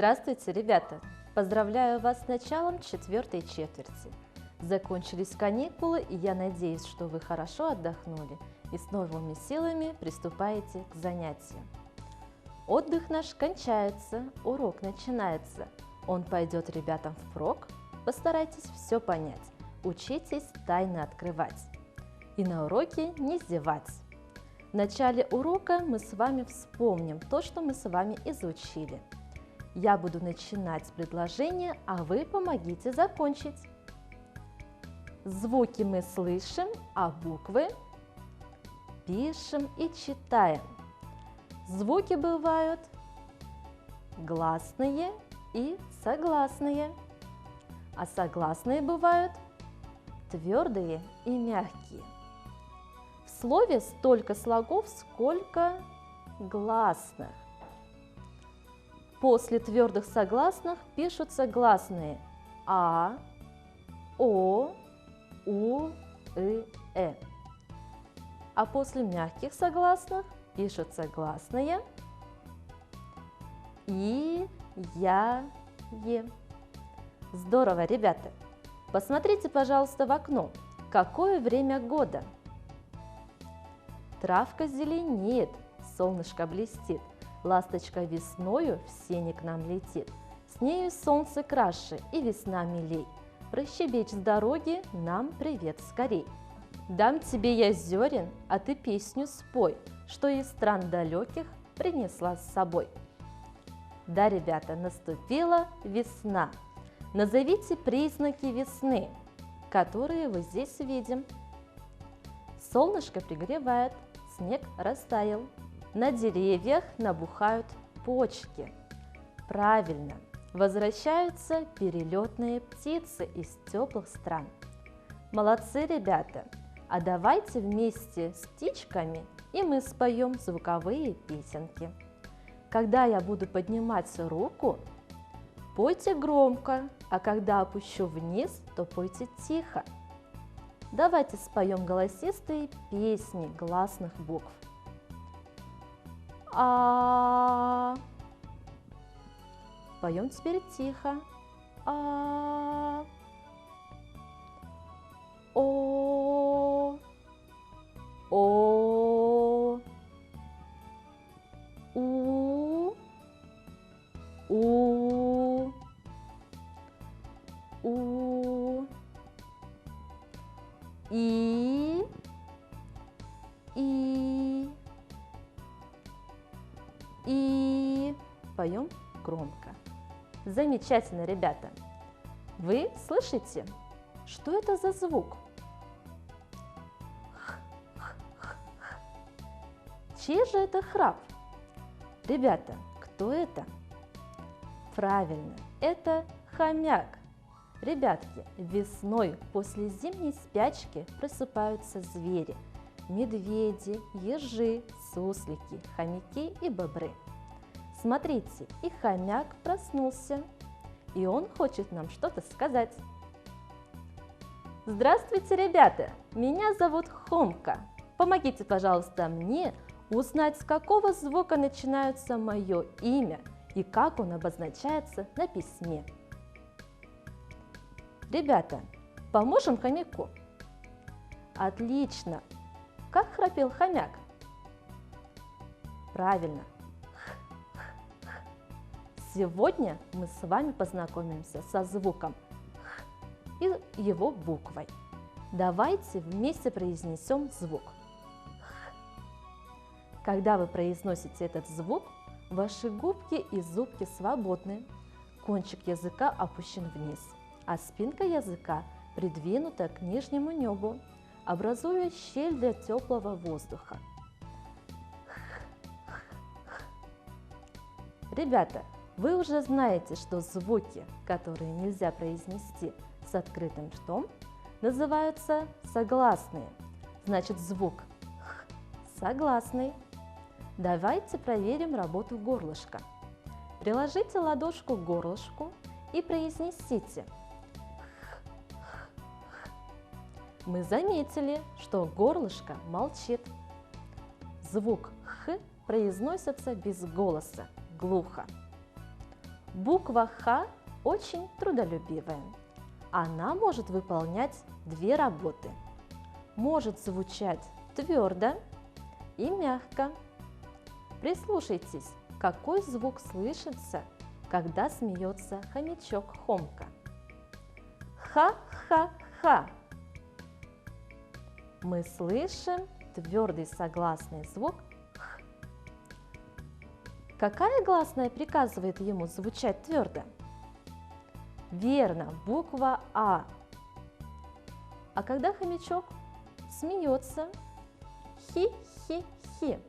Здравствуйте, ребята! Поздравляю вас с началом четвертой четверти. Закончились каникулы, и я надеюсь, что вы хорошо отдохнули и с новыми силами приступаете к занятиям. Отдых наш кончается, урок начинается. Он пойдет ребятам впрок. Постарайтесь все понять, учитесь тайны открывать. И на уроке не зевать. В начале урока мы с вами вспомним то, что мы с вами изучили. Я буду начинать с предложения, а вы помогите закончить. Звуки мы слышим, а буквы пишем и читаем. Звуки бывают гласные и согласные, а согласные бывают твердые и мягкие. В слове столько слогов, сколько гласных. После твердых согласных пишутся гласные А, О, У, И, Э. А после мягких согласных пишутся гласные И, Я, Е. Здорово, ребята! Посмотрите, пожалуйста, в окно. Какое время года? Травка зеленеет, солнышко блестит. Ласточка весною в сени к нам летит. С нею солнце краше и весна милей. Прощебечь с дороги нам привет скорей. Дам тебе я зерен, а ты песню спой, что из стран далеких принесла с собой. Да, ребята, наступила весна. Назовите признаки весны, которые вы здесь видим. Солнышко пригревает, снег растаял. На деревьях набухают почки. Правильно, возвращаются перелетные птицы из теплых стран. Молодцы, ребята! А давайте вместе с птичками и мы споем звуковые песенки. Когда я буду поднимать руку, пойте громко, а когда опущу вниз, то пойте тихо. Давайте споем голосистые песни гласных букв. А. Поем теперь тихо. А. О. О. У. У. У. И. И поем громко. Замечательно, ребята! Вы слышите, что это за звук? Чей же это храп? Ребята, кто это? Правильно, это хомяк. Ребятки, весной после зимней спячки просыпаются звери. Медведи, ежи, суслики, хомяки и бобры. Смотрите, и хомяк проснулся, и он хочет нам что-то сказать. Здравствуйте, ребята! Меня зовут Хомка. Помогите, пожалуйста, мне узнать, с какого звука начинается мое имя и как он обозначается на письме. Ребята, поможем хомяку? Отлично! Как храпел хомяк? Правильно. Сегодня мы с вами познакомимся со звуком «х» и его буквой. Давайте вместе произнесем звук «х». Когда вы произносите этот звук, ваши губки и зубки свободны, кончик языка опущен вниз, а спинка языка придвинута к нижнему небу, образуя щель для теплого воздуха. Ребята, вы уже знаете, что звуки, которые нельзя произнести с открытым ртом, называются согласные. Значит, звук «х» согласный. Давайте проверим работу горлышка. Приложите ладошку к горлышку и произнесите «х». Мы заметили, что горлышко молчит. Звук «х» произносится без голоса, глухо. Буква Х очень трудолюбивая. Она может выполнять две работы. Может звучать твердо и мягко. Прислушайтесь, какой звук слышится, когда смеется хомячок Хомка. Ха-ха-ха. Мы слышим твердый согласный звук Х. Какая гласная приказывает ему звучать твердо? Верно, буква А. А когда хомячок смеется, хи-хи-хи.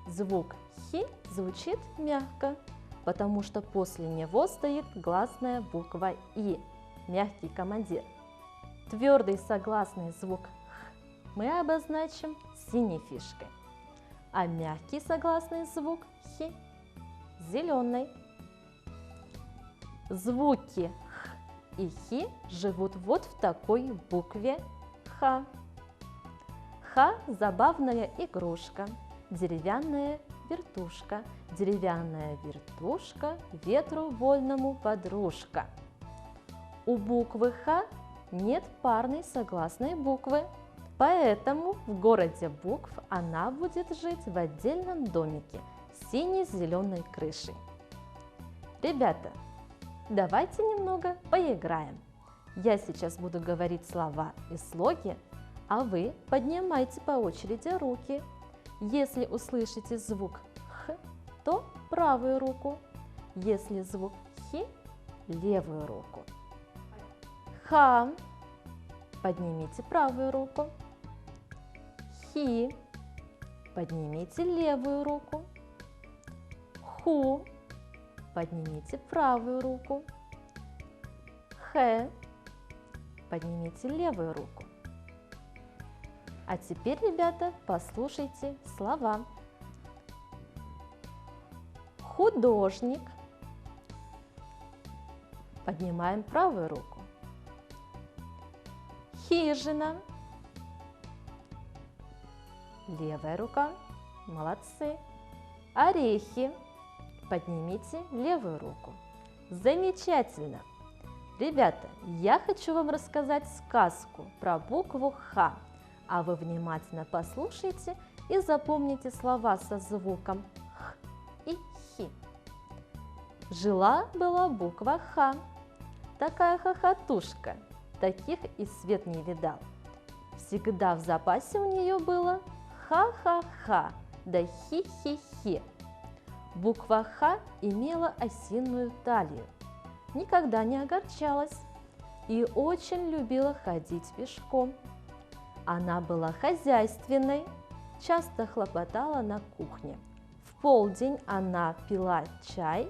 Звук хи звучит мягко, потому что после него стоит гласная буква И, мягкий командир. Твердый согласный звук Х мы обозначим синей фишкой, а мягкий согласный звук Хи – зеленой. Звуки Х и Хи живут вот в такой букве Х. Х – забавная игрушка, деревянная вертушка, деревянная вертушка, ветру вольному подружка. У буквы Х нет парной согласной буквы, поэтому в городе букв она будет жить в отдельном домике с синей-зеленой крышей. Ребята, давайте немного поиграем. Я сейчас буду говорить слова и слоги, а вы поднимайте по очереди руки. Если услышите звук Х, то правую руку. Если звук Хи – левую руку. Ха. Поднимите правую руку. Хи. Поднимите левую руку. Ху. Поднимите правую руку. Хэ. Поднимите левую руку. А теперь, ребята, послушайте слова. Художник. Поднимаем правую руку. Хижина. Левая рука. Молодцы. Орехи. Поднимите левую руку. Замечательно. Ребята, я хочу вам рассказать сказку про букву Х. А вы внимательно послушайте и запомните слова со звуком Х и Хи. Жила-была буква Х, такая хохотушка, таких и свет не видал. Всегда в запасе у нее было ха-ха-ха, да хи-хи-хи. Буква Х имела осиную талию, никогда не огорчалась и очень любила ходить пешком. Она была хозяйственной, часто хлопотала на кухне. В полдень она пила чай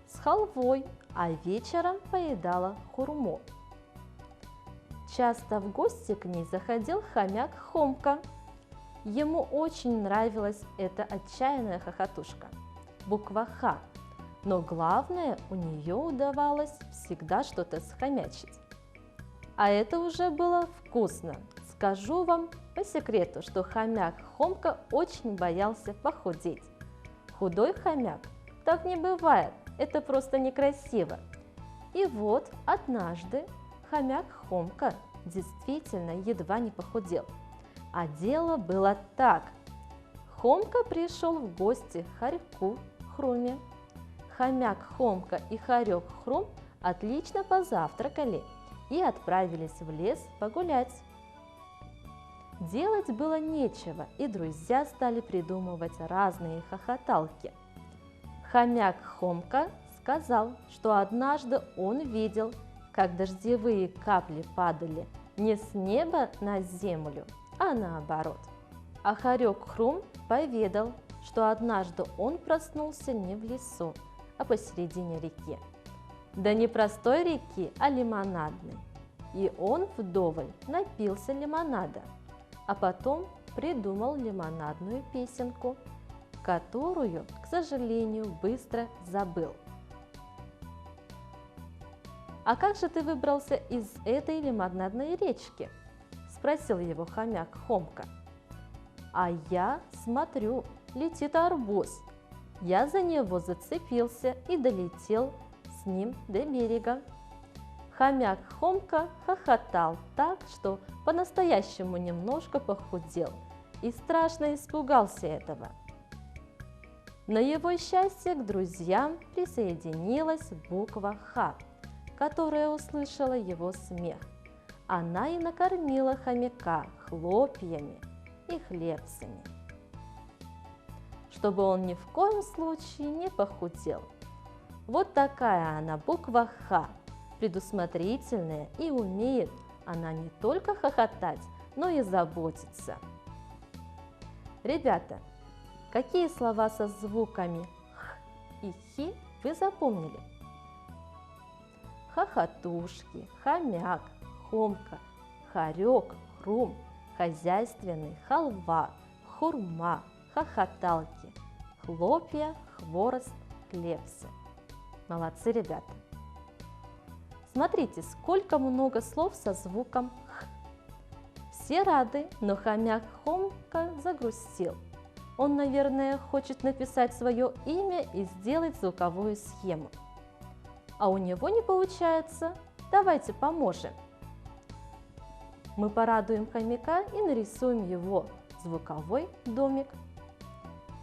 с халвой, а вечером поедала хурму. Часто в гости к ней заходил хомяк Хомка. Ему очень нравилась эта отчаянная хохотушка, буква Х, но главное, у нее удавалось всегда что-то схомячить. А это уже было вкусно. Скажу вам по секрету, что хомяк Хомка очень боялся похудеть. Худой хомяк, так не бывает, это просто некрасиво. И вот однажды хомяк Хомка действительно едва не похудел. А дело было так. Хомка пришел в гости к хорьку Хруме. Хомяк Хомка и хорек Хрум отлично позавтракали и отправились в лес погулять. Делать было нечего, и друзья стали придумывать разные хохоталки. Хомяк Хомка сказал, что однажды он видел, как дождевые капли падали не с неба на землю, а наоборот. А хорек Хрум поведал, что однажды он проснулся не в лесу, а посередине реки. Да не простой реки, а лимонадной. И он вдоволь напился лимонада, а потом придумал лимонадную песенку, которую, к сожалению, быстро забыл. «А как же ты выбрался из этой лимонадной речки?» – спросил его хомяк Хомка. «А я смотрю, летит арбуз. Я за него зацепился и долетел с ним до берега. Хомяк Хомка хохотал так, что по-настоящему немножко похудел и страшно испугался этого. На его счастье к друзьям присоединилась буква Х, которая услышала его смех. Она и накормила хомяка хлопьями и хлебцами, чтобы он ни в коем случае не похудел. Вот такая она буква Х, предусмотрительная, и умеет она не только хохотать, но и заботиться. Ребята, какие слова со звуками Х и Хи вы запомнили? Хохотушки, хомяк, хомка, хорек, хрум, хозяйственный, халва, хурма, хохоталки, хлопья, хворост, клепсы. Молодцы, ребята! Смотрите, сколько много слов со звуком Х. Все рады, но хомяк Хомка загрустил. Он, наверное, хочет написать свое имя и сделать звуковую схему. А у него не получается. Давайте поможем. Мы порадуем хомяка и нарисуем его звуковой домик.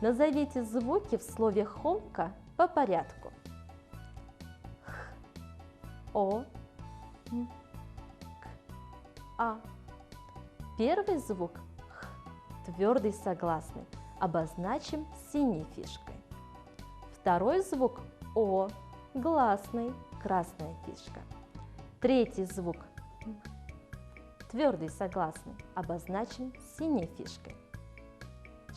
Назовите звуки в слове «хомка» по порядку. Х, О, М, К, А. Первый звук Х, твердый согласный, обозначим синей фишкой. Второй звук О, гласный, красная фишка. Третий звук М, твердый согласный, обозначим синей фишкой.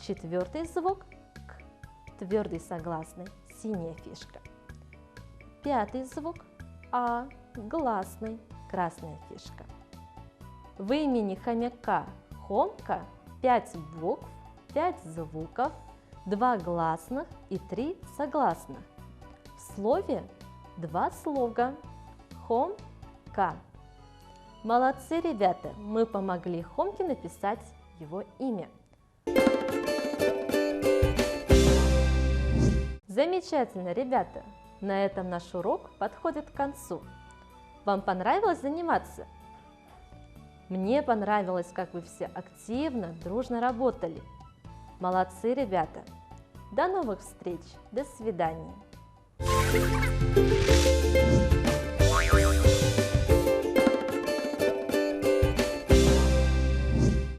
Четвертый звук К, твердый согласный, синяя фишка. Пятый звук А, гласный, красная фишка. В имени хомяка Хомка 5 букв, 5 звуков, 2 гласных и 3 согласных. В слове 2 слога Хомка. Молодцы, ребята! Мы помогли Хомке написать его имя. Замечательно, ребята! На этом наш урок подходит к концу. Вам понравилось заниматься? Мне понравилось, как вы все активно, дружно работали. Молодцы, ребята! До новых встреч! До свидания!